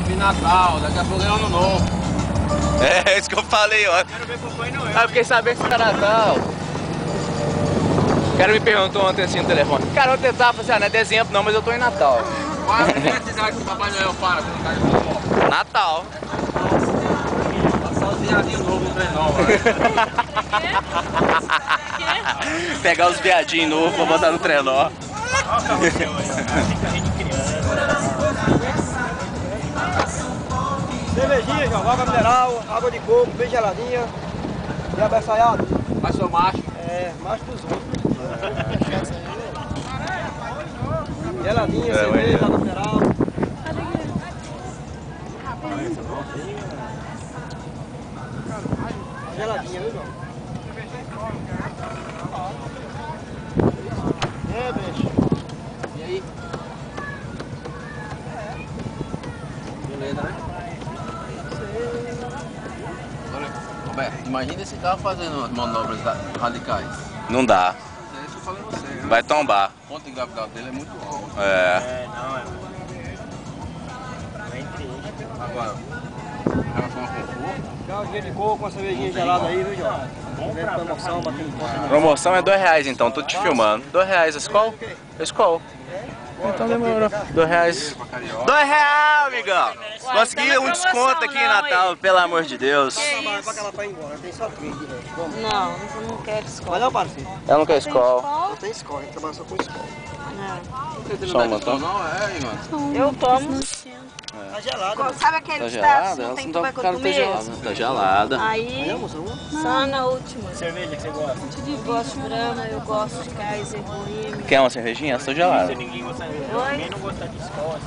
de Natal, daqui a pouco é Ano Novo. É isso que eu falei, ó. Quero ver Papai Noel. Ah, eu fiquei sabendo que era Natal. O cara me perguntou ontem assim no telefone. Cara, ontem eu tava falando assim, não é dezembro não, mas eu tô em Natal. Qual é a primeira cidade que Papai Noel para quando cai no futebol? Natal. Passar os viadinhos novos no trenó, Pegar os viadinhos novos pra botar no trenó. Cervejinha, João, água mineral, água de coco, bem geladinha. E abençoado. Mas sou macho. É, macho dos outros. Geladinha, É, cerveja, ué. água mineral. Geladinha, viu, João? É, bicho. E aí? Beleza, né? Olha, Roberto, imagina esse carro fazendo as manobras radicais. Não dá. É isso que eu falei pra você. Né? Vai tombar. O ponto de gravidade dele é muito alto. É. Não, é. Bem triste. Agora, em relação ao conforto, Dá um dia de coco, uma cervejinha gelada aí, viu, João? Bom pra promoção, batendo ponto. Promoção é R$2 então, tô te filmando. R$2 a Skol? Skol. Então demorou. R$2. pra carioca. R$2, amigão! Consegui um desconto aqui em Natal, pelo amor de Deus. Pra que ela vai embora, tem só 3 de resto. Vamos. Não, eu não quero escola. Mas não, parceiro. Eu não quero Skol. Não tem escola, a gente trabalha só com escola. Você Só não uma, deve tá? não, é, Ivan? Eu tomo. Tá gelada. Sabe aquele Tá pedaço gelada? que não Ela tem não tá tudo com pra cara de comer? gelada. Tá gelada. Aí, Aí, moça, uma só na última. cerveja que você gosta. Eu gosto de Brahma, eu gosto de Kaiser, Boêmia. Quer uma cervejinha? Essa tá gelada. Ninguém gosta de Oi? não gosta de escola.